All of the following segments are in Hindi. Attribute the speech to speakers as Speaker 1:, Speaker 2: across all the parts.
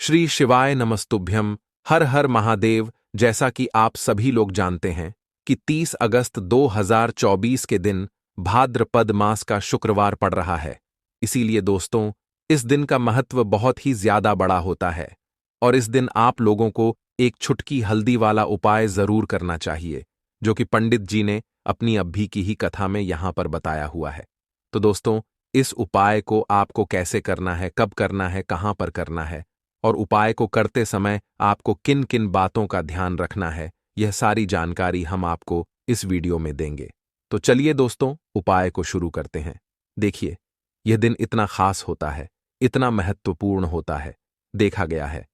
Speaker 1: श्री शिवाय नमस्तुभ्यम। हर हर महादेव। जैसा कि आप सभी लोग जानते हैं कि 30 अगस्त 2024 के दिन भाद्रपद मास का शुक्रवार पड़ रहा है। इसीलिए दोस्तों, इस दिन का महत्व बहुत ही ज्यादा बड़ा होता है और इस दिन आप लोगों को एक छुटकी हल्दी वाला उपाय जरूर करना चाहिए, जो कि पंडित जी ने अपनी अभी की ही कथा में यहां पर बताया हुआ है। तो दोस्तों, इस उपाय को आपको कैसे करना है, कब करना है, कहां पर करना है और उपाय को करते समय आपको किन किन बातों का ध्यान रखना है, यह सारी जानकारी हम आपको इस वीडियो में देंगे। तो चलिए दोस्तों, उपाय को शुरू करते हैं। देखिए, यह दिन इतना खास होता है, इतना महत्वपूर्ण होता है। देखा गया है,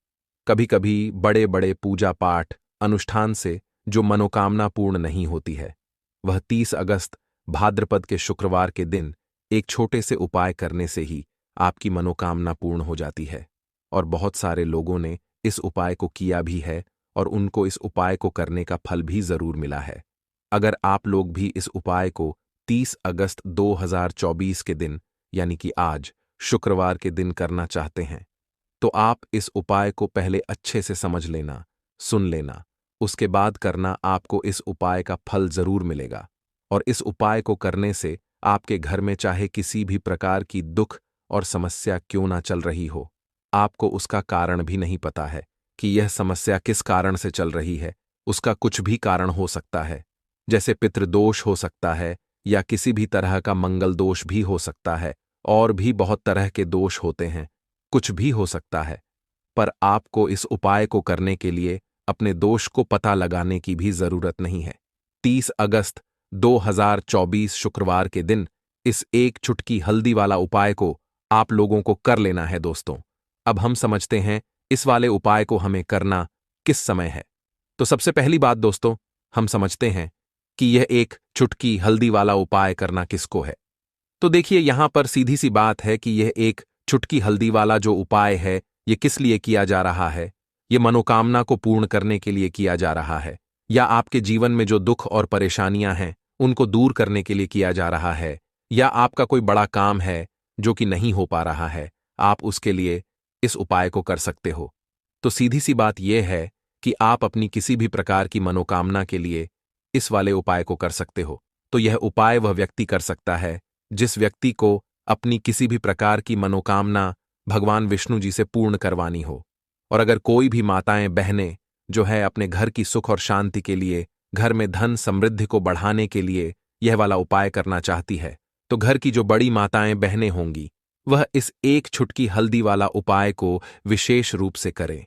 Speaker 1: कभी कभी बड़े बड़े पूजा पाठ अनुष्ठान से जो मनोकामना पूर्ण नहीं होती है, वह 30 अगस्त भाद्रपद के शुक्रवार के दिन एक छोटे से उपाय करने से ही आपकी मनोकामना पूर्ण हो जाती है। और बहुत सारे लोगों ने इस उपाय को किया भी है और उनको इस उपाय को करने का फल भी जरूर मिला है। अगर आप लोग भी इस उपाय को 30 अगस्त 2024 के दिन, यानी कि आज शुक्रवार के दिन करना चाहते हैं, तो आप इस उपाय को पहले अच्छे से समझ लेना, सुन लेना, उसके बाद करना। आपको इस उपाय का फल जरूर मिलेगा और इस उपाय को करने से आपके घर में चाहे किसी भी प्रकार की दुख और समस्या क्यों ना चल रही हो, आपको उसका कारण भी नहीं पता है कि यह समस्या किस कारण से चल रही है। उसका कुछ भी कारण हो सकता है, जैसे पितृदोष हो सकता है या किसी भी तरह का मंगल दोष भी हो सकता है, और भी बहुत तरह के दोष होते हैं, कुछ भी हो सकता है। पर आपको इस उपाय को करने के लिए अपने दोष को पता लगाने की भी जरूरत नहीं है। 30 अगस्त 2024 शुक्रवार के दिन इस एक चुटकी हल्दी वाला उपाय को आप लोगों को कर लेना है दोस्तों। अब हम समझते हैं इस वाले उपाय को हमें करना किस समय है। तो सबसे पहली बात दोस्तों, हम समझते हैं कि यह एक चुटकी हल्दी वाला उपाय करना किसको है। तो देखिए, यहां पर सीधी सी बात है कि यह एक चुटकी हल्दी वाला जो उपाय है, यह किस लिए किया जा रहा है। यह मनोकामना को पूर्ण करने के लिए किया जा रहा है, या आपके जीवन में जो दुख और परेशानियां हैं उनको दूर करने के लिए किया जा रहा है, या आपका कोई बड़ा काम है जो कि नहीं हो पा रहा है, आप उसके लिए इस उपाय को कर सकते हो। तो सीधी सी बात यह है कि आप अपनी किसी भी प्रकार की मनोकामना के लिए इस वाले उपाय को कर सकते हो। तो यह उपाय वह व्यक्ति कर सकता है जिस व्यक्ति को अपनी किसी भी प्रकार की मनोकामना भगवान विष्णु जी से पूर्ण करवानी हो। और अगर कोई भी माताएं बहनें जो है अपने घर की सुख और शांति के लिए, घर में धन समृद्धि को बढ़ाने के लिए यह वाला उपाय करना चाहती है, तो घर की जो बड़ी माताएं बहनें होंगी, वह इस एक छुटकी हल्दी वाला उपाय को विशेष रूप से करें,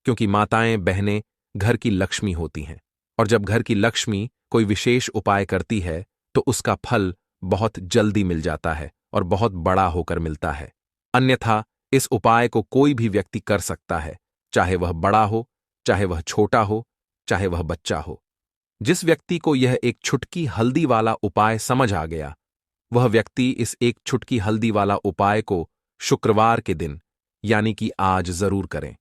Speaker 1: क्योंकि माताएं बहनें घर की लक्ष्मी होती हैं। और जब घर की लक्ष्मी कोई विशेष उपाय करती है तो उसका फल बहुत जल्दी मिल जाता है और बहुत बड़ा होकर मिलता है। अन्यथा इस उपाय को कोई भी व्यक्ति कर सकता है, चाहे वह बड़ा हो, चाहे वह छोटा हो, चाहे वह बच्चा हो। जिस व्यक्ति को यह एक छुटकी हल्दी वाला उपाय समझ आ गया, वह व्यक्ति इस एक छुटकी हल्दी वाला उपाय को शुक्रवार के दिन, यानी कि आज जरूर करें,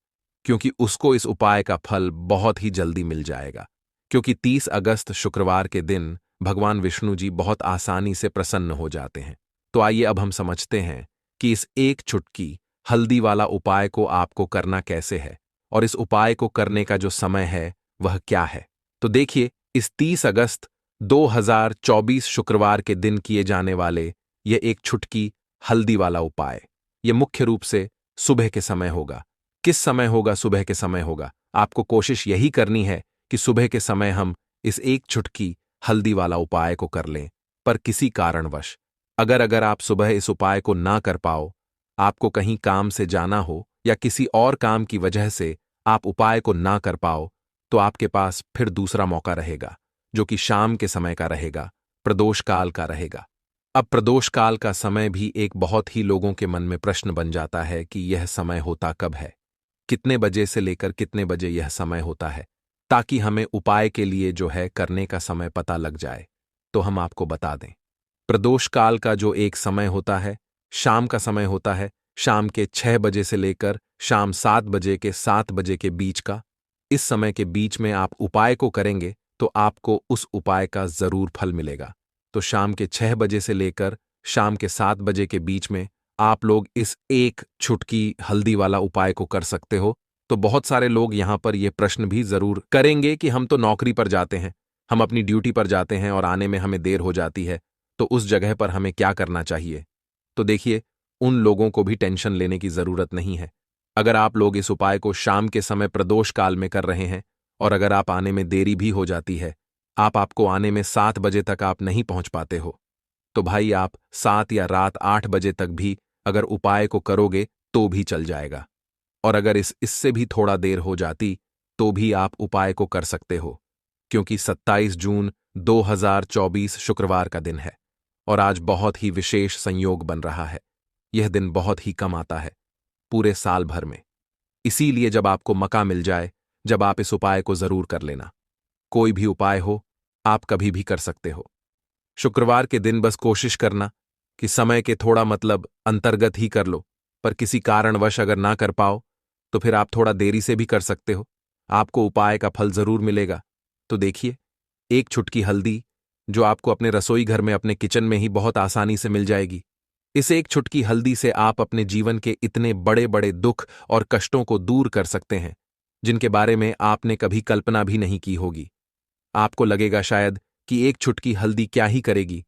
Speaker 1: क्योंकि उसको इस उपाय का फल बहुत ही जल्दी मिल जाएगा। क्योंकि 30 अगस्त शुक्रवार के दिन भगवान विष्णु जी बहुत आसानी से प्रसन्न हो जाते हैं। तो आइए अब हम समझते हैं कि इस एक चुटकी हल्दी वाला उपाय को आपको करना कैसे है और इस उपाय को करने का जो समय है वह क्या है। तो देखिए, इस 30 अगस्त 2024 शुक्रवार के दिन किए जाने वाले यह एक छुटकी हल्दी वाला उपाय, यह मुख्य रूप से सुबह के समय होगा। किस समय होगा? सुबह के समय होगा। आपको कोशिश यही करनी है कि सुबह के समय हम इस एक छुटकी हल्दी वाला उपाय को कर लें। पर किसी कारणवश अगर आप सुबह इस उपाय को ना कर पाओ, आपको कहीं काम से जाना हो या किसी और काम की वजह से आप उपाय को ना कर पाओ, तो आपके पास फिर दूसरा मौका रहेगा, जो कि शाम के समय का रहेगा, प्रदोष काल का रहेगा। अब प्रदोष काल का समय भी एक बहुत ही लोगों के मन में प्रश्न बन जाता है कि यह समय होता कब है, कितने बजे से लेकर कितने बजे यह समय होता है, ताकि हमें उपाय के लिए जो है करने का समय पता लग जाए। तो हम आपको बता दें, प्रदोष काल का जो एक समय होता है, शाम का समय होता है, शाम के 6 बजे से लेकर शाम 7 बजे के 7 बजे के बीच का। इस समय के बीच में आप उपाय को करेंगे तो आपको उस उपाय का जरूर फल मिलेगा। तो शाम के 6 बजे से लेकर शाम के 7 बजे के बीच में आप लोग इस एक छुटकी हल्दी वाला उपाय को कर सकते हो। तो बहुत सारे लोग यहां पर यह प्रश्न भी जरूर करेंगे कि हम तो नौकरी पर जाते हैं, हम अपनी ड्यूटी पर जाते हैं और आने में हमें देर हो जाती है, तो उस जगह पर हमें क्या करना चाहिए। तो देखिए, उन लोगों को भी टेंशन लेने की जरूरत नहीं है। अगर आप लोग इस उपाय को शाम के समय प्रदोष काल में कर रहे हैं और अगर आप आने में देरी भी हो जाती है, आपको आने में 7 बजे तक आप नहीं पहुंच पाते हो, तो भाई आप 7 या रात 8 बजे तक भी अगर उपाय को करोगे तो भी चल जाएगा। और अगर इससे भी थोड़ा देर हो जाती तो भी आप उपाय को कर सकते हो, क्योंकि 27 जून 2024 शुक्रवार का दिन है और आज बहुत ही विशेष संयोग बन रहा है। यह दिन बहुत ही कम आता है पूरे साल भर में। इसीलिए जब आपको मौका मिल जाए, जब आप इस उपाय को जरूर कर लेना। कोई भी उपाय हो, आप कभी भी कर सकते हो। शुक्रवार के दिन बस कोशिश करना कि समय के थोड़ा अंतर्गत ही कर लो, पर किसी कारणवश अगर ना कर पाओ तो फिर आप थोड़ा देरी से भी कर सकते हो, आपको उपाय का फल जरूर मिलेगा। तो देखिए, एक चुटकी हल्दी जो आपको अपने रसोई घर में अपने किचन में ही बहुत आसानी से मिल जाएगी। इस एक चुटकी हल्दी से आप अपने जीवन के इतने बड़े बड़े दुख और कष्टों को दूर कर सकते हैं जिनके बारे में आपने कभी कल्पना भी नहीं की होगी। आपको लगेगा शायद कि एक चुटकी हल्दी क्या ही करेगी,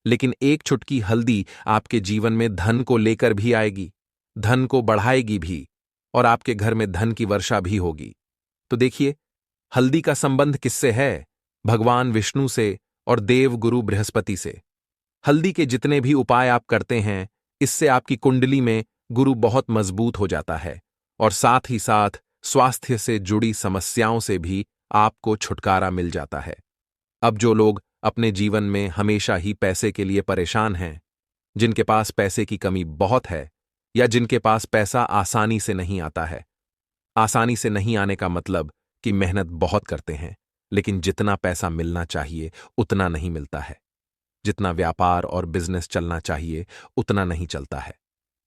Speaker 1: लेकिन एक चुटकी हल्दी आपके जीवन में धन को लेकर भी आएगी, धन को बढ़ाएगी भी और आपके घर में धन की वर्षा भी होगी। तो देखिए, हल्दी का संबंध किससे है? भगवान विष्णु से और देव गुरु बृहस्पति से। हल्दी के जितने भी उपाय आप करते हैं, इससे आपकी कुंडली में गुरु बहुत मजबूत हो जाता है और साथ ही साथ स्वास्थ्य से जुड़ी समस्याओं से भी आपको छुटकारा मिल जाता है। अब जो लोग अपने जीवन में हमेशा ही पैसे के लिए परेशान हैं, जिनके पास पैसे की कमी बहुत है या जिनके पास पैसा आसानी से नहीं आता है, आसानी से नहीं आने का मतलब कि मेहनत बहुत करते हैं लेकिन जितना पैसा मिलना चाहिए उतना नहीं मिलता है, जितना व्यापार और बिजनेस चलना चाहिए उतना नहीं चलता है,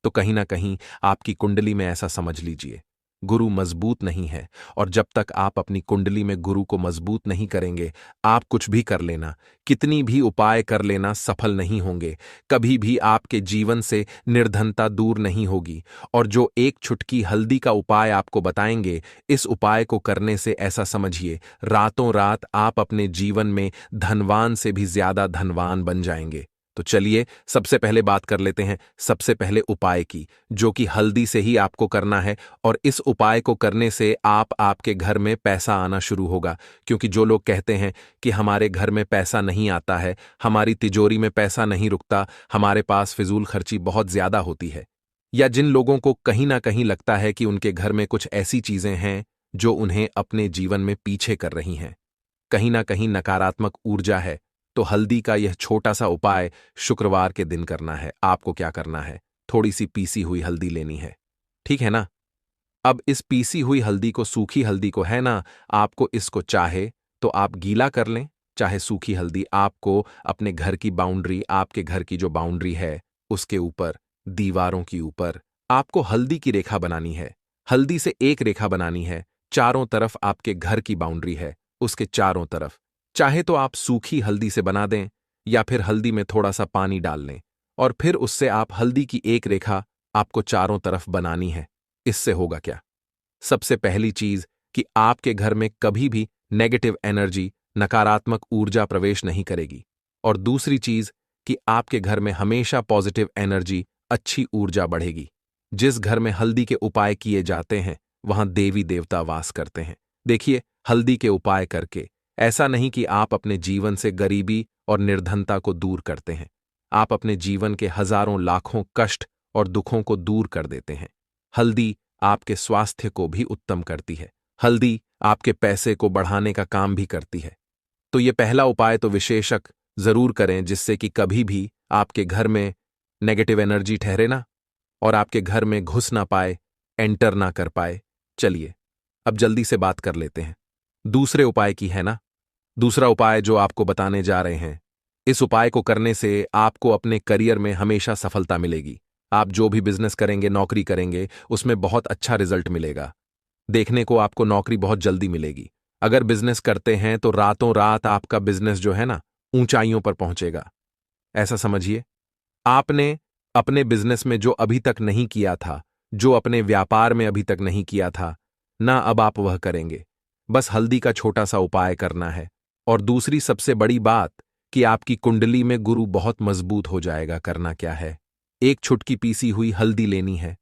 Speaker 1: तो कहीं ना कहीं आपकी कुंडली में ऐसा समझ लीजिए गुरु मजबूत नहीं है। और जब तक आप अपनी कुंडली में गुरु को मजबूत नहीं करेंगे, आप कुछ भी कर लेना, कितनी भी उपाय कर लेना, सफल नहीं होंगे। कभी भी आपके जीवन से निर्धनता दूर नहीं होगी। और जो एक चुटकी हल्दी का उपाय आपको बताएंगे, इस उपाय को करने से ऐसा समझिए रातों रात आप अपने जीवन में धनवान से भी ज्यादा धनवान बन जाएंगे। तो चलिए सबसे पहले बात कर लेते हैं सबसे पहले उपाय की, जो कि हल्दी से ही आपको करना है। और इस उपाय को करने से आपके घर में पैसा आना शुरू होगा, क्योंकि जो लोग कहते हैं कि हमारे घर में पैसा नहीं आता है, हमारी तिजोरी में पैसा नहीं रुकता, हमारे पास फिजूल खर्ची बहुत ज्यादा होती है, या जिन लोगों को कहीं ना कहीं लगता है कि उनके घर में कुछ ऐसी चीजें हैं जो उन्हें अपने जीवन में पीछे कर रही हैं, कहीं ना कहीं नकारात्मक ऊर्जा है, तो हल्दी का यह छोटा सा उपाय शुक्रवार के दिन करना है। आपको क्या करना है, थोड़ी सी पीसी हुई हल्दी लेनी है, ठीक है ना। अब इस पीसी हुई हल्दी को, सूखी हल्दी को है ना, आपको इसको चाहे तो आप गीला कर लें, चाहे सूखी हल्दी आपको अपने घर की बाउंड्री, आपके घर की जो बाउंड्री है उसके ऊपर, दीवारों के ऊपर आपको हल्दी की रेखा बनानी है। हल्दी से एक रेखा बनानी है, चारों तरफ आपके घर की बाउंड्री है उसके चारों तरफ। चाहे तो आप सूखी हल्दी से बना दें या फिर हल्दी में थोड़ा सा पानी डाल लें और फिर उससे आप हल्दी की एक रेखा आपको चारों तरफ बनानी है। इससे होगा क्या? सबसे पहली चीज कि आपके घर में कभी भी नेगेटिव एनर्जी, नकारात्मक ऊर्जा प्रवेश नहीं करेगी। और दूसरी चीज कि आपके घर में हमेशा पॉजिटिव एनर्जी, अच्छी ऊर्जा बढ़ेगी। जिस घर में हल्दी के उपाय किए जाते हैं वहां देवी देवता वास करते हैं। देखिए, हल्दी के उपाय करके ऐसा नहीं कि आप अपने जीवन से गरीबी और निर्धनता को दूर करते हैं, आप अपने जीवन के हजारों लाखों कष्ट और दुखों को दूर कर देते हैं। हल्दी आपके स्वास्थ्य को भी उत्तम करती है, हल्दी आपके पैसे को बढ़ाने का काम भी करती है। तो ये पहला उपाय तो विशेषक जरूर करें, जिससे कि कभी भी आपके घर में नेगेटिव एनर्जी ठहरे ना और आपके घर में घुस ना पाए, एंटर ना कर पाए। चलिए अब जल्दी से बात कर लेते हैं दूसरे उपाय की, है ना। दूसरा उपाय जो आपको बताने जा रहे हैं, इस उपाय को करने से आपको अपने करियर में हमेशा सफलता मिलेगी। आप जो भी बिजनेस करेंगे, नौकरी करेंगे, उसमें बहुत अच्छा रिजल्ट मिलेगा। देखने को आपको नौकरी बहुत जल्दी मिलेगी। अगर बिजनेस करते हैं तो रातों रात आपका बिजनेस जो है ना, ऊंचाइयों पर पहुंचेगा। ऐसा समझिए, आपने अपने बिजनेस में जो अभी तक नहीं किया था, जो अपने व्यापार में अभी तक नहीं किया था, ना अब आप वह करेंगे। बस हल्दी का छोटा सा उपाय करना है। और दूसरी सबसे बड़ी बात कि आपकी कुंडली में गुरु बहुत मजबूत हो जाएगा। करना क्या है, एक छुटकी पीसी हुई हल्दी लेनी है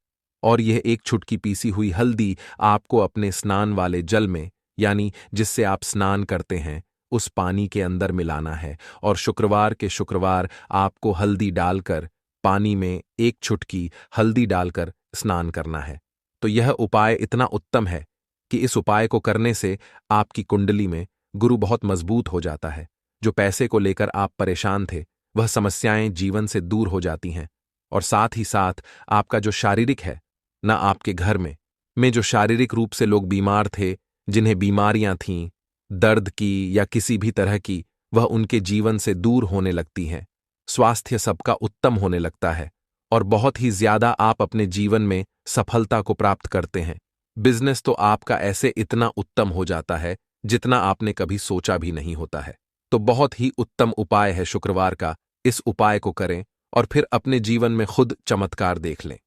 Speaker 1: और यह एक छुटकी पीसी हुई हल्दी आपको अपने स्नान वाले जल में, यानी जिससे आप स्नान करते हैं, उस पानी के अंदर मिलाना है। और शुक्रवार के शुक्रवार आपको हल्दी डालकर पानी में एक छुटकी हल्दी डालकर स्नान करना है। तो यह उपाय इतना उत्तम है कि इस उपाय को करने से आपकी कुंडली में गुरु बहुत मजबूत हो जाता है। जो पैसे को लेकर आप परेशान थे, वह समस्याएं जीवन से दूर हो जाती हैं। और साथ ही साथ आपका जो शारीरिक है, ना आपके घर में जो शारीरिक रूप से लोग बीमार थे, जिन्हें बीमारियां थीं, दर्द की या किसी भी तरह की, वह उनके जीवन से दूर होने लगती हैं। स्वास्थ्य सबका उत्तम होने लगता है और बहुत ही ज्यादा आप अपने जीवन में सफलता को प्राप्त करते हैं। बिजनेस तो आपका ऐसे इतना उत्तम हो जाता है जितना आपने कभी सोचा भी नहीं होता है। तो बहुत ही उत्तम उपाय है शुक्रवार का। इस उपाय को करें और फिर अपने जीवन में खुद चमत्कार देख लें।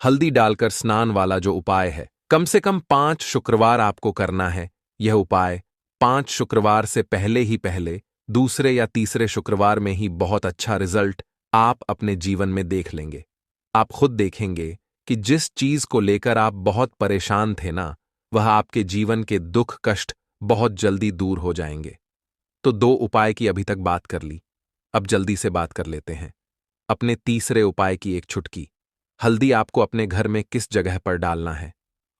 Speaker 1: हल्दी डालकर स्नान वाला जो उपाय है, कम से कम 5 शुक्रवार आपको करना है। यह उपाय 5 शुक्रवार से पहले ही पहले दूसरे या तीसरे शुक्रवार में ही बहुत अच्छा रिजल्ट आप अपने जीवन में देख लेंगे। आप खुद देखेंगे कि जिस चीज को लेकर आप बहुत परेशान थे ना, वह आपके जीवन के दुख कष्ट बहुत जल्दी दूर हो जाएंगे। तो 2 उपाय की अभी तक बात कर ली, अब जल्दी से बात कर लेते हैं अपने तीसरे उपाय की। एक छुटकी हल्दी आपको अपने घर में किस जगह पर डालना है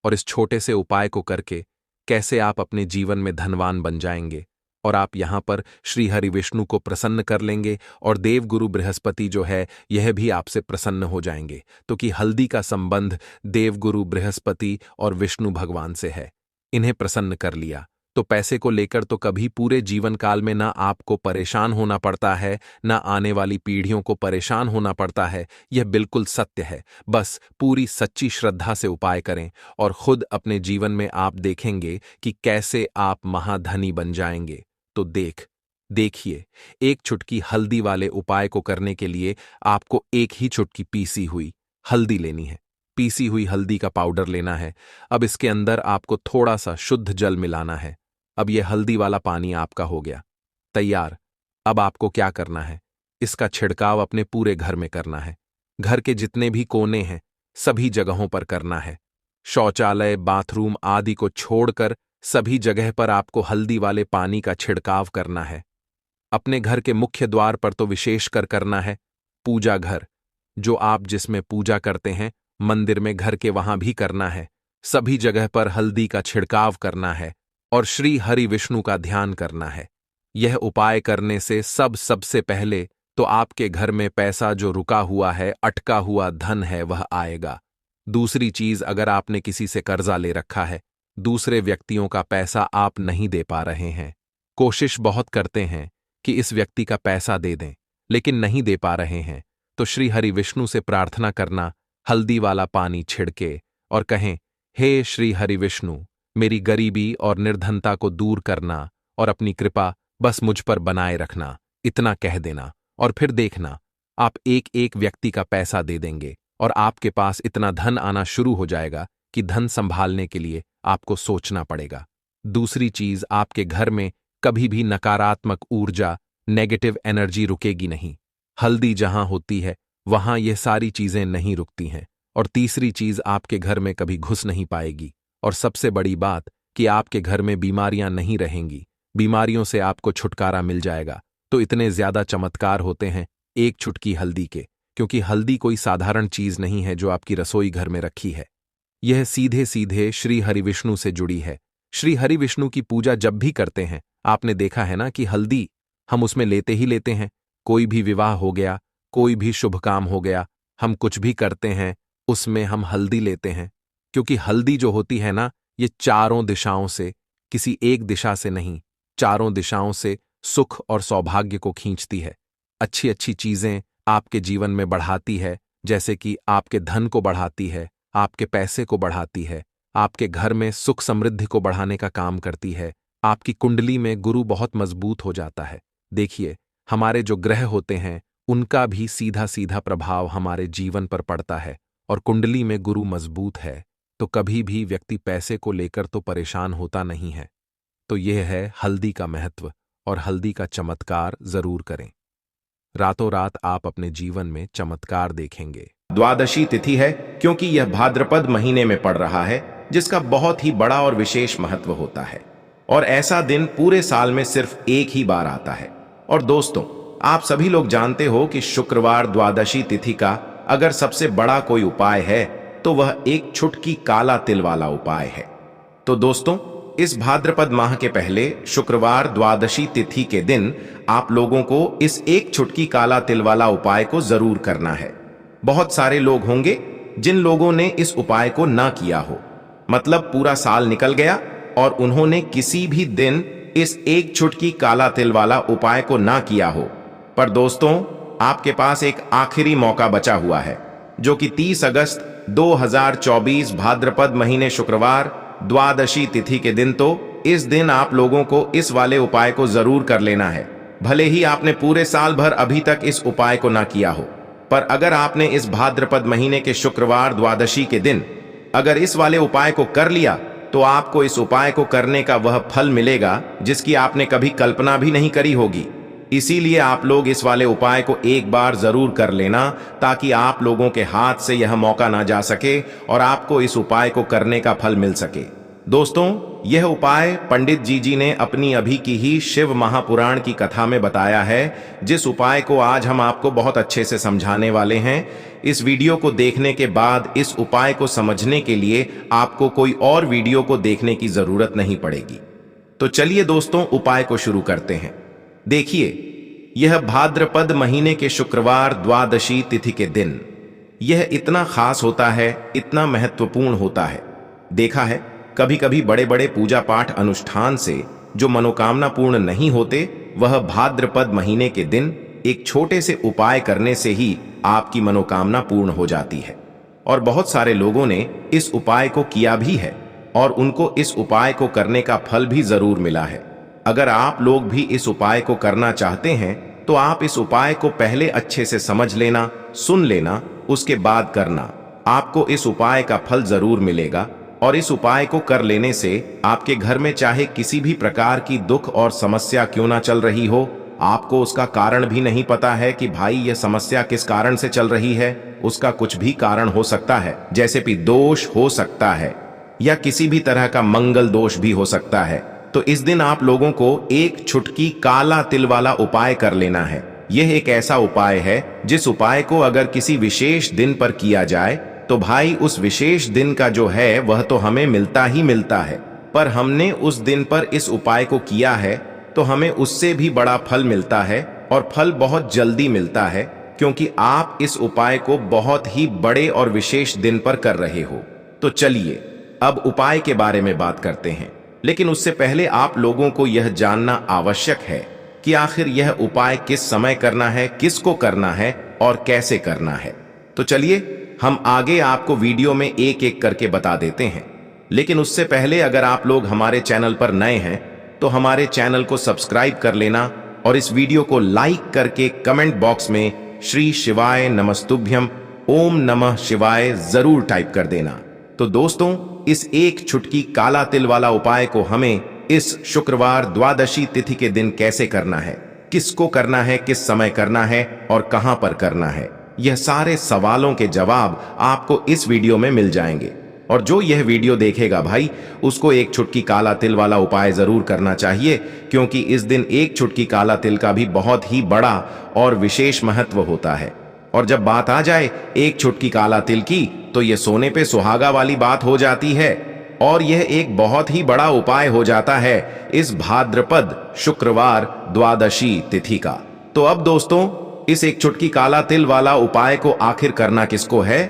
Speaker 1: और इस छोटे से उपाय को करके कैसे आप अपने जीवन में धनवान बन जाएंगे। और आप यहां पर श्री हरि विष्णु को प्रसन्न कर लेंगे और देवगुरु बृहस्पति जो है यह भी आपसे प्रसन्न हो जाएंगे। तो कि हल्दी का संबंध देवगुरु बृहस्पति और विष्णु भगवान से है। इन्हें प्रसन्न कर लिया तो पैसे को लेकर तो कभी पूरे जीवन काल में ना आपको परेशान होना पड़ता है, ना आने वाली पीढ़ियों को परेशान होना पड़ता है। यह बिल्कुल सत्य है। बस पूरी सच्ची श्रद्धा से उपाय करें और खुद अपने जीवन में आप देखेंगे कि कैसे आप महाधनी बन जाएंगे। तो देखिए, एक चुटकी हल्दी वाले उपाय को करने के लिए आपको एक ही चुटकी पीसी हुई हल्दी लेनी है। पीसी हुई हल्दी का पाउडर लेना है। अब इसके अंदर आपको थोड़ा सा शुद्ध जल मिलाना है। अब यह हल्दी वाला पानी आपका हो गया तैयार। अब आपको क्या करना है, इसका छिड़काव अपने पूरे घर में करना है। घर के जितने भी कोने हैं सभी जगहों पर करना है। शौचालय, बाथरूम आदि को छोड़कर सभी जगह पर आपको हल्दी वाले पानी का छिड़काव करना है। अपने घर के मुख्य द्वार पर तो विशेषकर करना है। पूजा घर, जो आप जिसमें पूजा करते हैं, मंदिर में, घर के वहां भी करना है। सभी जगह पर हल्दी का छिड़काव करना है और श्री हरि विष्णु का ध्यान करना है। यह उपाय करने से सबसे पहले तो आपके घर में पैसा जो रुका हुआ है, अटका हुआ धन है, वह आएगा। दूसरी चीज, अगर आपने किसी से कर्जा ले रखा है, दूसरे व्यक्तियों का पैसा आप नहीं दे पा रहे हैं, कोशिश बहुत करते हैं कि इस व्यक्ति का पैसा दे दें, लेकिन नहीं दे पा रहे हैं, तो श्री हरि विष्णु से प्रार्थना करना, हल्दी वाला पानी छिड़के और कहें, हे श्री हरि विष्णु, मेरी गरीबी और निर्धनता को दूर करना और अपनी कृपा बस मुझ पर बनाए रखना। इतना कह देना और फिर देखना, आप एक एक व्यक्ति का पैसा दे देंगे और आपके पास इतना धन आना शुरू हो जाएगा कि धन संभालने के लिए आपको सोचना पड़ेगा। दूसरी चीज, आपके घर में कभी भी नकारात्मक ऊर्जा, नेगेटिव एनर्जी रुकेगी नहीं। हल्दी जहां होती है वहां ये सारी चीजें नहीं रुकती हैं। और तीसरी चीज, आपके घर में कभी घुस नहीं पाएगी। और सबसे बड़ी बात कि आपके घर में बीमारियां नहीं रहेंगी, बीमारियों से आपको छुटकारा मिल जाएगा। तो इतने ज्यादा चमत्कार होते हैं एक चुटकी हल्दी के, क्योंकि हल्दी कोई साधारण चीज नहीं है जो आपकी रसोई घर में रखी है। यह सीधे सीधे श्री हरि विष्णु से जुड़ी है। श्री हरि विष्णु की पूजा जब भी करते हैं, आपने देखा है ना कि हल्दी हम उसमें लेते ही लेते हैं। कोई भी विवाह हो गया, कोई भी शुभ काम हो गया, हम कुछ भी करते हैं उसमें हम हल्दी लेते हैं। क्योंकि हल्दी जो होती है ना, ये चारों दिशाओं से, किसी एक दिशा से नहीं, चारों दिशाओं से सुख और सौभाग्य को खींचती है। अच्छी अच्छी चीजें आपके जीवन में बढ़ाती है, जैसे कि आपके धन को बढ़ाती है, आपके पैसे को बढ़ाती है, आपके घर में सुख समृद्धि को बढ़ाने का काम करती है। आपकी कुंडली में गुरु बहुत मजबूत हो जाता है। देखिए, हमारे जो ग्रह होते हैं उनका भी सीधा सीधा प्रभाव हमारे जीवन पर पड़ता है। और कुंडली में गुरु मजबूत है तो कभी भी व्यक्ति पैसे को लेकर तो परेशान होता नहीं है। तो यह है हल्दी का महत्व, और हल्दी का चमत्कार जरूर करें। रातों रात आप अपने जीवन में चमत्कार देखेंगे।
Speaker 2: द्वादशी तिथि है क्योंकि यह भाद्रपद महीने में पड़ रहा है, जिसका बहुत ही बड़ा और विशेष महत्व होता है। और ऐसा दिन पूरे साल में सिर्फ एक ही बार आता है। और दोस्तों, आप सभी लोग जानते हो कि शुक्रवार द्वादशी तिथि का अगर सबसे बड़ा कोई उपाय है तो वह एक छुटकी काला तिल वाला उपाय है। तो दोस्तों, इस भाद्रपद माह के पहले शुक्रवार द्वादशी तिथि के दिन आप लोगों को इस एक छुटकी काला तिल वाला उपाय को जरूर करना है। बहुत सारे लोग होंगे जिन लोगों ने इस उपाय को ना किया हो, मतलब पूरा साल निकल गया और उन्होंने किसी भी दिन इस एक छुटकी काला तिल वाला उपाय को ना किया हो। पर दोस्तों, आपके पास एक आखिरी मौका बचा हुआ है, जो कि 30 अगस्त 2024 भाद्रपद महीने शुक्रवार द्वादशी तिथि के दिन। तो इस दिन आप लोगों को इस वाले उपाय को जरूर कर लेना है, भले ही आपने पूरे साल भर अभी तक इस उपाय को ना किया हो। पर अगर आपने इस भाद्रपद महीने के शुक्रवार द्वादशी के दिन अगर इस वाले उपाय को कर लिया तो आपको इस उपाय को करने का वह फल मिलेगा जिसकी आपने कभी कल्पना भी नहीं करी होगी। इसीलिए आप लोग इस वाले उपाय को एक बार जरूर कर लेना, ताकि आप लोगों के हाथ से यह मौका ना जा सके और आपको इस उपाय को करने का फल मिल सके। दोस्तों, यह उपाय पंडित जी ने अपनी अभी की ही शिव महापुराण की कथा में बताया है, जिस उपाय को आज हम आपको बहुत अच्छे से समझाने वाले हैं। इस वीडियो को देखने के बाद इस उपाय को समझने के लिए आपको कोई और वीडियो को देखने की जरूरत नहीं पड़ेगी। तो चलिए दोस्तों, उपाय को शुरू करते हैं। देखिए, यह भाद्रपद महीने के शुक्रवार द्वादशी तिथि के दिन यह इतना खास होता है, इतना महत्वपूर्ण होता है। देखा है, कभी कभी बड़े बड़े पूजा पाठ अनुष्ठान से जो मनोकामना पूर्ण नहीं होते, वह भाद्रपद महीने के दिन एक छोटे से उपाय करने से ही आपकी मनोकामना पूर्ण हो जाती है। और बहुत सारे लोगों ने इस उपाय को किया भी है और उनको इस उपाय को करने का फल भी जरूर मिला है। अगर आप लोग भी इस उपाय को करना चाहते हैं तो आप इस उपाय को पहले अच्छे से समझ लेना, सुन लेना, उसके बाद करना। आपको इस उपाय का फल जरूर मिलेगा। और इस उपाय को कर लेने से आपके घर में चाहे किसी भी प्रकार की दुख और समस्या क्यों ना चल रही हो, आपको उसका कारण भी नहीं पता है कि भाई यह समस्या किस कारण से चल रही है, उसका कुछ भी कारण हो सकता है, जैसे कि दोष हो सकता है या किसी भी तरह का मंगल दोष भी हो सकता है। तो इस दिन आप लोगों को एक छुटकी काला तिल वाला उपाय कर लेना है। यह एक ऐसा उपाय है जिस उपाय को अगर किसी विशेष दिन पर किया जाए तो भाई उस विशेष दिन का जो है वह तो हमें मिलता ही मिलता है, पर हमने उस दिन पर इस उपाय को किया है तो हमें उससे भी बड़ा फल मिलता है, और फल बहुत जल्दी मिलता है, क्योंकि आप इस उपाय को बहुत ही बड़े और विशेष दिन पर कर रहे हो। तो चलिए अब उपाय के बारे में बात करते हैं, लेकिन उससे पहले आप लोगों को यह जानना आवश्यक है कि आखिर यह उपाय किस समय करना है, किसको करना है और कैसे करना है। तो चलिए हम आगे आपको वीडियो में एक एक करके बता देते हैं। लेकिन उससे पहले अगर आप लोग हमारे चैनल पर नए हैं तो हमारे चैनल को सब्सक्राइब कर लेना और इस वीडियो को लाइक करके कमेंट बॉक्स में श्री शिवाय नमस्तुभ्यम ओम नमः शिवाय जरूर टाइप कर देना। तो दोस्तों, इस एक छुटकी काला तिल वाला उपाय को हमें इस शुक्रवार द्वादशी तिथि के दिन कैसे करना है, किसको करना है, किस समय करना है और कहां पर करना है, यह सारे सवालों के जवाब आपको इस वीडियो में मिल जाएंगे। और जो यह वीडियो देखेगा भाई, उसको एक छुटकी काला तिल वाला उपाय जरूर करना चाहिए, क्योंकि इस दिन एक छुटकी काला तिल का भी बहुत ही बड़ा और विशेष महत्व होता है। और जब बात आ जाए एक छुटकी काला तिल की, तो यह सोने पे सुहागा वाली बात हो जाती है और यह एक बहुत ही बड़ा उपाय हो जाता है इस भाद्रपद शुक्रवार द्वादशी तिथि का। तो अब दोस्तों, इस एक छुटकी काला तिल वाला उपाय को आखिर करना किसको है,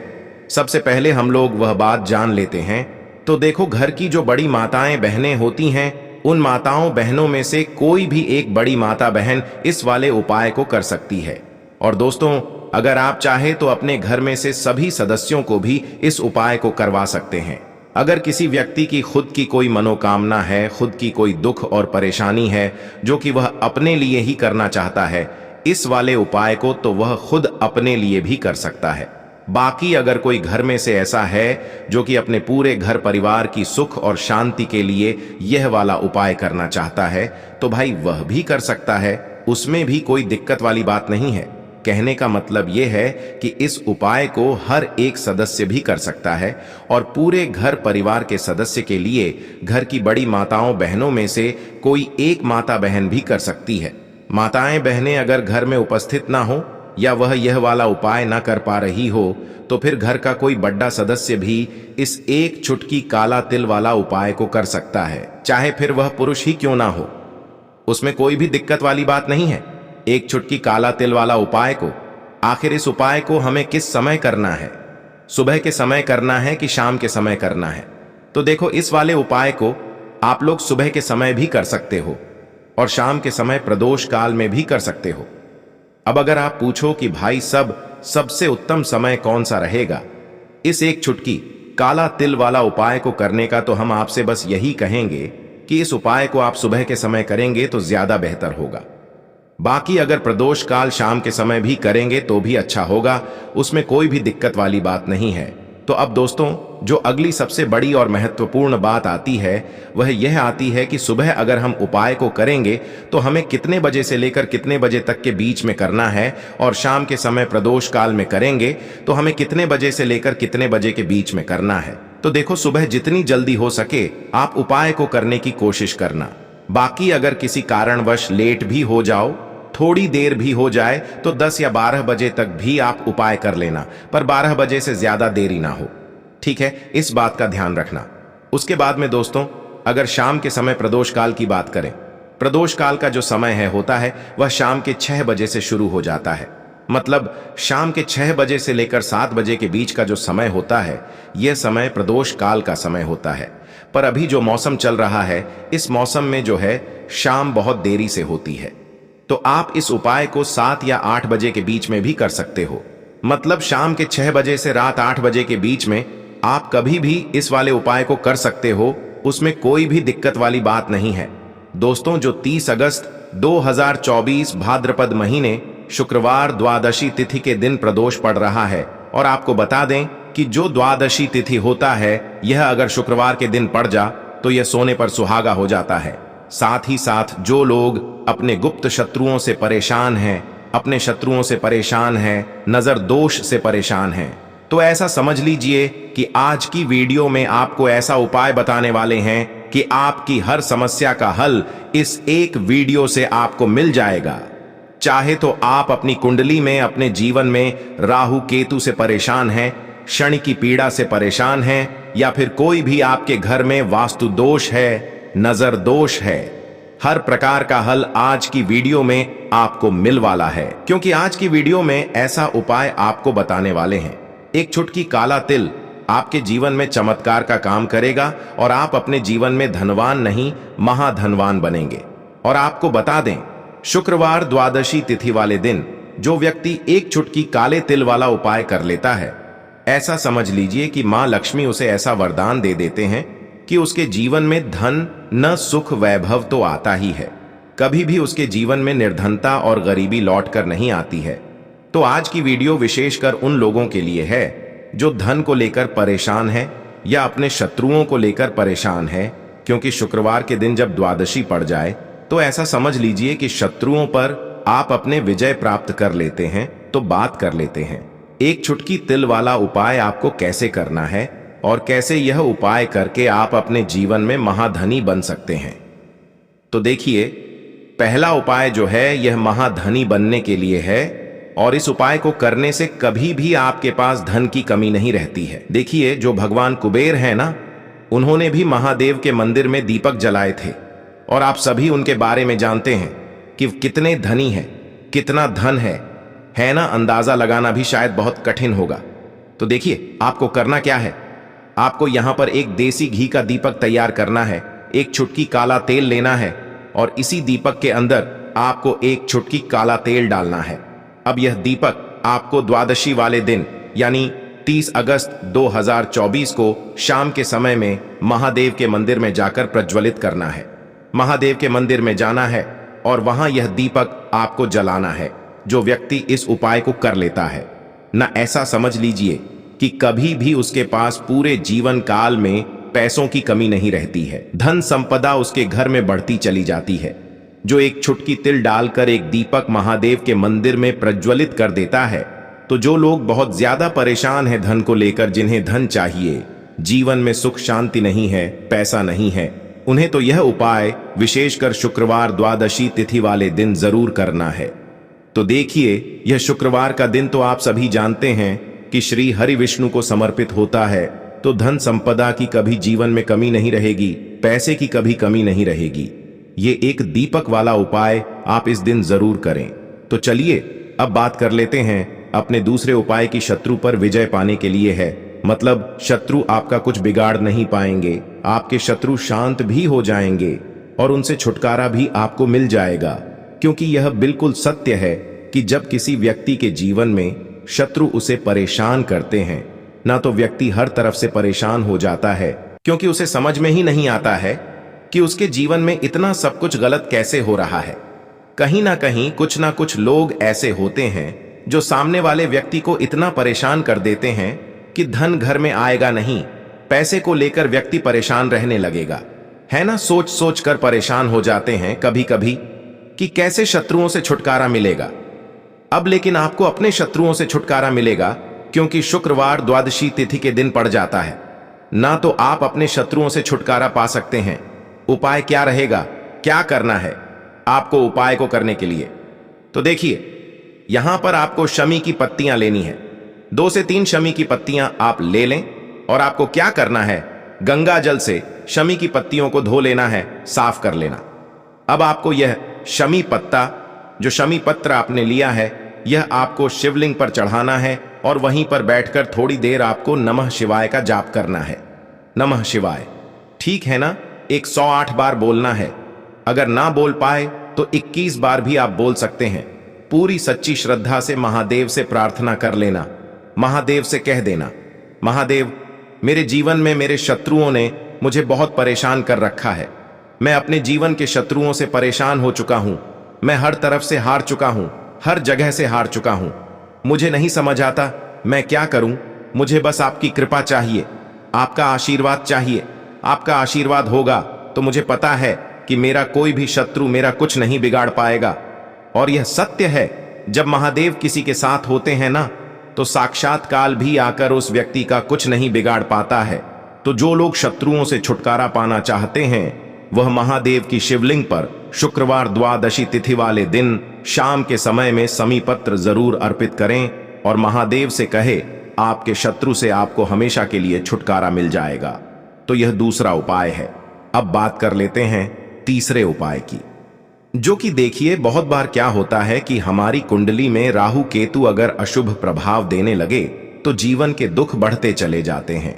Speaker 2: सबसे पहले हम लोग वह बात जान लेते हैं। तो देखो, घर की जो बड़ी माताएं बहनें होती हैं, उन माताओं बहनों में से कोई भी एक बड़ी माता बहन इस वाले उपाय को कर सकती है। और दोस्तों, अगर आप चाहे तो अपने घर में से सभी सदस्यों को भी इस उपाय को करवा सकते हैं। अगर किसी व्यक्ति की खुद की कोई मनोकामना है, खुद की कोई दुख और परेशानी है जो कि वह अपने लिए ही करना चाहता है, इस वाले उपाय को तो वह खुद अपने लिए भी कर सकता है। बाकी अगर कोई घर में से ऐसा है जो कि अपने पूरे घर परिवार की सुख और शांति के लिए यह वाला उपाय करना चाहता है तो भाई वह भी कर सकता है, उसमें भी कोई दिक्कत वाली बात नहीं है। कहने का मतलब यह है कि इस उपाय को हर एक सदस्य भी कर सकता है और पूरे घर परिवार के सदस्य के लिए घर की बड़ी माताओं बहनों में से कोई एक माता बहन भी कर सकती है। माताएं बहनें अगर घर में उपस्थित ना हो या वह यह वाला उपाय ना कर पा रही हो तो फिर घर का कोई बड़ा सदस्य भी इस एक चुटकी काला तिल वाला उपाय को कर सकता है, चाहे फिर वह पुरुष ही क्यों ना हो। उसमें कोई भी दिक्कत वाली बात नहीं है। एक चुटकी काला तिल वाला उपाय को, आखिर इस उपाय को हमें किस समय करना है, सुबह के समय करना है कि शाम के समय करना है? तो देखो, इस वाले उपाय को आप लोग सुबह के समय भी कर सकते हो और शाम के समय प्रदोष काल में भी कर सकते हो। अब अगर आप पूछो कि भाई सबसे उत्तम समय कौन सा रहेगा इस एक चुटकी काला तिल वाला उपाय को करने का, तो हम आपसे बस यही कहेंगे कि इस उपाय को आप सुबह के समय करेंगे तो ज्यादा बेहतर होगा। बाकी अगर प्रदोष काल शाम के समय भी करेंगे तो भी अच्छा होगा, उसमें कोई भी दिक्कत वाली बात नहीं है। तो अब दोस्तों, जो अगली सबसे बड़ी और महत्वपूर्ण बात आती है वह यह आती है कि सुबह अगर हम उपाय को करेंगे तो हमें कितने बजे से लेकर कितने बजे तक के बीच में करना है, और शाम के समय प्रदोष काल में करेंगे तो हमें कितने बजे से लेकर कितने बजे के बीच में करना है। तो देखो, सुबह जितनी जल्दी हो सके आप उपाय को करने की कोशिश करना। बाकी अगर किसी कारणवश लेट भी हो जाओ, थोड़ी देर भी हो जाए, तो 10 या 12 बजे तक भी आप उपाय कर लेना, पर 12 बजे से ज्यादा देरी ना हो, ठीक है? इस बात का ध्यान रखना। उसके बाद में दोस्तों, अगर शाम के समय प्रदोष काल की बात करें, प्रदोष काल का जो समय है होता है वह शाम के 6 बजे से शुरू हो जाता है। मतलब शाम के 6 बजे से लेकर 7 बजे के बीच का जो समय होता है यह समय प्रदोष काल का समय होता है। पर अभी जो मौसम चल रहा है, इस मौसम में जो है शाम बहुत देरी से होती है, तो आप इस उपाय को 7 या 8 बजे के बीच में भी कर सकते हो। मतलब शाम के 6 बजे से रात 8 बजे के बीच में आप कभी भी इस वाले उपाय को कर सकते हो, उसमें कोई भी दिक्कत वाली बात नहीं है। दोस्तों, जो 30 अगस्त 2024 भाद्रपद महीने शुक्रवार द्वादशी तिथि के दिन प्रदोष पड़ रहा है, और आपको बता दें कि जो द्वादशी तिथि होता है यह अगर शुक्रवार के दिन पड़ जा तो यह सोने पर सुहागा हो जाता है। साथ ही साथ जो लोग अपने गुप्त शत्रुओं से परेशान हैं, अपने शत्रुओं से परेशान हैं, नजर दोष से परेशान हैं, तो ऐसा समझ लीजिए कि आज की वीडियो में आपको ऐसा उपाय बताने वाले हैं कि आपकी हर समस्या का हल इस एक वीडियो से आपको मिल जाएगा। चाहे तो आप अपनी कुंडली में, अपने जीवन में राहु केतु से परेशान हैं, शनि की पीड़ा से परेशान हैं, या फिर कोई भी आपके घर में वास्तु दोष है, नजर दोष है, हर प्रकार का हल आज की वीडियो में आपको मिल वाला है। क्योंकि आज की वीडियो में ऐसा उपाय आपको बताने वाले हैं। एक चुटकी काला तिल आपके जीवन में चमत्कार का काम करेगा और आप अपने जीवन में धनवान नहीं महाधनवान बनेंगे। और आपको बता दें, शुक्रवार द्वादशी तिथि वाले दिन जो व्यक्ति एक चुटकी काले तिल वाला उपाय कर लेता है, ऐसा समझ लीजिए कि मां लक्ष्मी उसे ऐसा वरदान दे देते हैं कि उसके जीवन में धन न सुख वैभव तो आता ही है, कभी भी उसके जीवन में निर्धनता और गरीबी लौट कर नहीं आती है। तो आज की वीडियो विशेषकर उन लोगों के लिए है जो धन को लेकर परेशान है या अपने शत्रुओं को लेकर परेशान है, क्योंकि शुक्रवार के दिन जब द्वादशी पड़ जाए तो ऐसा समझ लीजिए कि शत्रुओं पर आप अपने विजय प्राप्त कर लेते हैं। तो बात कर लेते हैं एक चुटकी तिल वाला उपाय आपको कैसे करना है और कैसे यह उपाय करके आप अपने जीवन में महाधनी बन सकते हैं। तो देखिए, पहला उपाय जो है यह महाधनी बनने के लिए है, और इस उपाय को करने से कभी भी आपके पास धन की कमी नहीं रहती है। देखिए, जो भगवान कुबेर है ना, उन्होंने भी महादेव के मंदिर में दीपक जलाए थे, और आप सभी उनके बारे में जानते हैं कि कितने धनी है, कितना धन है ना। अंदाजा लगाना भी शायद बहुत कठिन होगा। तो देखिए, आपको करना क्या है, आपको यहां पर एक देसी घी का दीपक तैयार करना है, एक चुटकी काला तेल लेना है, और इसी दीपक के अंदर आपको एक चुटकी काला तेल डालना है। अब यह दीपक आपको द्वादशी वाले दिन यानी 30 अगस्त 2024 को शाम के समय में महादेव के मंदिर में जाकर प्रज्वलित करना है। महादेव के मंदिर में जाना है और वहां यह दीपक आपको जलाना है, जो व्यक्ति इस उपाय को कर लेता है। ना ऐसा समझ लीजिए कि कभी भी उसके पास पूरे जीवन काल में पैसों की कमी नहीं रहती है। धन संपदा उसके घर में बढ़ती चली जाती है। जो एक छुटकी तिल डालकर एक दीपक महादेव के मंदिर में प्रज्वलित कर देता है। तो जो लोग बहुत ज्यादा परेशान हैं धन को लेकर, जिन्हें धन चाहिए, जीवन में सुख शांति नहीं है, पैसा नहीं है, उन्हें तो यह उपाय विशेषकर शुक्रवार द्वादशी तिथि वाले दिन जरूर करना है। तो देखिए, यह शुक्रवार का दिन तो आप सभी जानते हैं कि श्री हरि विष्णु को समर्पित होता है। तो धन संपदा की कभी जीवन में कमी नहीं रहेगी, पैसे की कभी कमी नहीं रहेगी। ये एक दीपक वाला उपाय आप इस दिन जरूर करें। तो चलिए अब बात कर लेते हैं अपने दूसरे उपाय की। शत्रु पर विजय पाने के लिए है, मतलब शत्रु आपका कुछ बिगाड़ नहीं पाएंगे, आपके शत्रु शांत भी हो जाएंगे और उनसे छुटकारा भी आपको मिल जाएगा। क्योंकि यह बिल्कुल सत्य है कि जब किसी व्यक्ति के जीवन में शत्रु उसे परेशान करते हैं, ना तो व्यक्ति हर तरफ से परेशान हो जाता है, क्योंकि उसे समझ में ही नहीं आता है कि उसके जीवन में इतना सब कुछ गलत कैसे हो रहा है। कहीं ना कुछ लोग ऐसे होते हैं जो सामने वाले व्यक्ति को इतना परेशान कर देते हैं कि धन घर में आएगा नहीं, पैसे को लेकर व्यक्ति परेशान रहने लगेगा, है ना। सोच सोच कर परेशान हो जाते हैं कभी कभी कि कैसे शत्रुओं से छुटकारा मिलेगा। अब लेकिन आपको अपने शत्रुओं से छुटकारा मिलेगा, क्योंकि शुक्रवार द्वादशी तिथि के दिन पड़ जाता है ना। तो आप अपने शत्रुओं से छुटकारा पा सकते हैं। उपाय क्या रहेगा, क्या करना है आपको उपाय को करने के लिए? तो देखिए, यहां पर आपको शमी की पत्तियां लेनी है। 2 से 3 शमी की पत्तियां आप ले लें और आपको क्या करना है, गंगा जल से शमी की पत्तियों को धो लेना है, साफ कर लेना। अब आपको यह शमी पत्ता, जो शमी पत्र आपने लिया है, यह आपको शिवलिंग पर चढ़ाना है और वहीं पर बैठकर थोड़ी देर आपको नमः शिवाय का जाप करना है। नमः शिवाय, ठीक है ना, 108 बार बोलना है। अगर ना बोल पाए तो 21 बार भी आप बोल सकते हैं। पूरी सच्ची श्रद्धा से महादेव से प्रार्थना कर लेना। महादेव से कह देना, महादेव, मेरे जीवन में मेरे शत्रुओं ने मुझे बहुत परेशान कर रखा है। मैं अपने जीवन के शत्रुओं से परेशान हो चुका हूं। मैं हर तरफ से हार चुका हूं, हर जगह से हार चुका हूं। मुझे नहीं समझ आता मैं क्या करूं। मुझे बस आपकी कृपा चाहिए, आपका आशीर्वाद चाहिए। आपका आशीर्वाद होगा तो मुझे पता है कि मेरा कोई भी शत्रु मेरा कुछ नहीं बिगाड़ पाएगा। और यह सत्य है, जब महादेव किसी के साथ होते हैं ना, तो साक्षात काल भी आकर उस व्यक्ति का कुछ नहीं बिगाड़ पाता है। तो जो लोग शत्रुओं से छुटकारा पाना चाहते हैं, वह महादेव की शिवलिंग पर शुक्रवार द्वादशी तिथि वाले दिन शाम के समय में शमी पत्र जरूर अर्पित करें और महादेव से कहे, आपके शत्रु से आपको हमेशा के लिए छुटकारा मिल जाएगा। तो यह दूसरा उपाय है। अब बात कर लेते हैं तीसरे उपाय की, जो कि देखिए, बहुत बार क्या होता है कि हमारी कुंडली में राहु केतु अगर अशुभ प्रभाव देने लगे तो जीवन के दुख बढ़ते चले जाते हैं।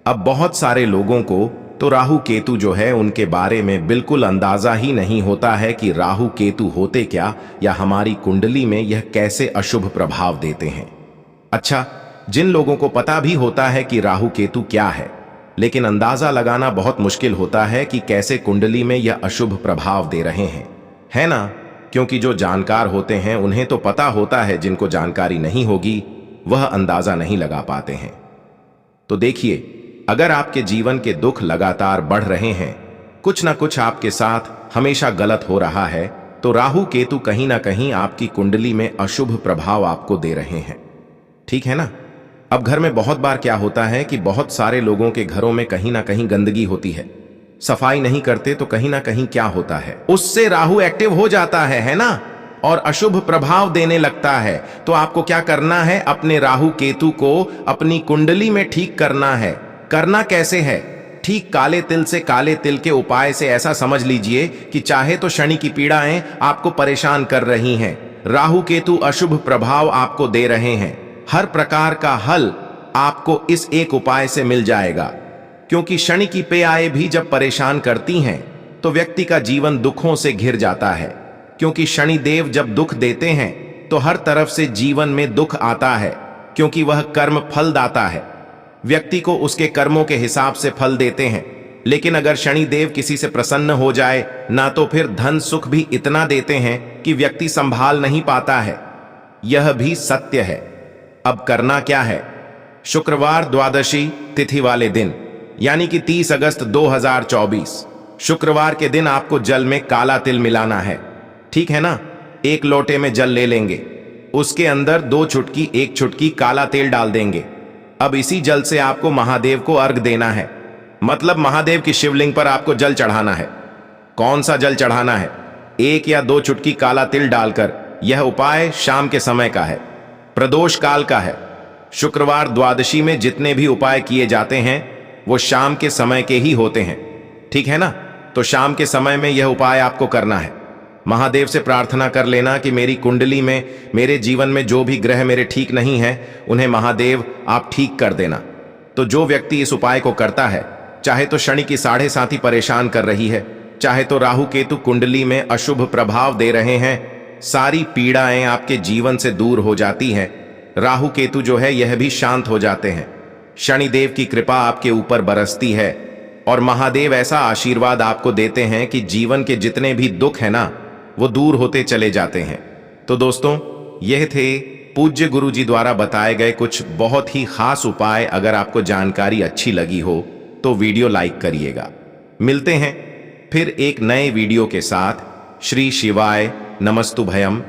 Speaker 2: अब बहुत सारे लोगों को तो राहु केतु जो है उनके बारे में बिल्कुल अंदाजा ही नहीं होता है कि राहु केतु होते क्या, या हमारी कुंडली में यह कैसे अशुभ प्रभाव देते हैं। अच्छा, जिन लोगों को पता भी होता है कि राहु केतु क्या है, लेकिन अंदाजा लगाना बहुत मुश्किल होता है कि कैसे कुंडली में यह अशुभ प्रभाव दे रहे हैं, है ना। क्योंकि जो जानकार होते हैं उन्हें तो पता होता है, जिनको जानकारी नहीं होगी वह अंदाजा नहीं लगा पाते हैं। तो देखिए, अगर आपके जीवन के दुख लगातार बढ़ रहे हैं, कुछ ना कुछ आपके साथ हमेशा गलत हो रहा है, तो राहु केतु कहीं ना कहीं आपकी कुंडली में अशुभ प्रभाव आपको दे रहे हैं, ठीक है ना। अब घर में बहुत बार क्या होता है कि बहुत सारे लोगों के घरों में कहीं ना कहीं गंदगी होती है, सफाई नहीं करते, तो कहीं ना कहीं क्या होता है, उससे राहु एक्टिव हो जाता है ना, और अशुभ प्रभाव देने लगता है। तो आपको क्या करना है, अपने राहु केतु को अपनी कुंडली में ठीक करना है। करना कैसे है, ठीक काले तिल से, काले तिल के उपाय से। ऐसा समझ लीजिए कि चाहे तो शनि की पीड़ाएं आपको परेशान कर रही हैं, राहु केतु अशुभ प्रभाव आपको दे रहे हैं, हर प्रकार का हल आपको इस एक उपाय से मिल जाएगा। क्योंकि शनि की पीड़ाएं भी जब परेशान करती हैं तो व्यक्ति का जीवन दुखों से घिर जाता है। क्योंकि शनि देव जब दुख देते हैं तो हर तरफ से जीवन में दुख आता है, क्योंकि वह कर्म फलदाता है। व्यक्ति को उसके कर्मों के हिसाब से फल देते हैं। लेकिन अगर शनि देव किसी से प्रसन्न हो जाए ना, तो फिर धन सुख भी इतना देते हैं कि व्यक्ति संभाल नहीं पाता है। यह भी सत्य है। अब करना क्या है? शुक्रवार द्वादशी तिथि वाले दिन यानी कि 30 अगस्त 2024 शुक्रवार के दिन आपको जल में काला तिल मिलाना है। ठीक है ना? एक लोटे में जल ले लेंगे, उसके अंदर 2 चुटकी 1 चुटकी काला तेल डाल देंगे। अब इसी जल से आपको महादेव को अर्घ देना है, मतलब महादेव की शिवलिंग पर आपको जल चढ़ाना है। कौन सा जल चढ़ाना है? 1 या 2 चुटकी काला तिल डालकर। यह उपाय शाम के समय का है, प्रदोष काल का है। शुक्रवार द्वादशी में जितने भी उपाय किए जाते हैं वो शाम के समय के ही होते हैं। ठीक है ना? तो शाम के समय में यह उपाय आपको करना है। महादेव से प्रार्थना कर लेना कि मेरी कुंडली में, मेरे जीवन में जो भी ग्रह मेरे ठीक नहीं है उन्हें महादेव आप ठीक कर देना। तो जो व्यक्ति इस उपाय को करता है, चाहे तो शनि की 7.5 परेशान कर रही है, चाहे तो राहु केतु कुंडली में अशुभ प्रभाव दे रहे हैं, सारी पीड़ाएं आपके जीवन से दूर हो जाती हैं। राहु केतु जो है यह भी शांत हो जाते हैं। शनिदेव की कृपा आपके ऊपर बरसती है और महादेव ऐसा आशीर्वाद आपको देते हैं कि जीवन के जितने भी दुख है ना वो दूर होते चले जाते हैं। तो दोस्तों, यह थे पूज्य गुरु जी द्वारा बताए गए कुछ बहुत ही खास उपाय। अगर आपको जानकारी अच्छी लगी हो तो वीडियो लाइक करिएगा। मिलते हैं फिर एक नए वीडियो के साथ। श्री शिवाय नमस्तुभयम।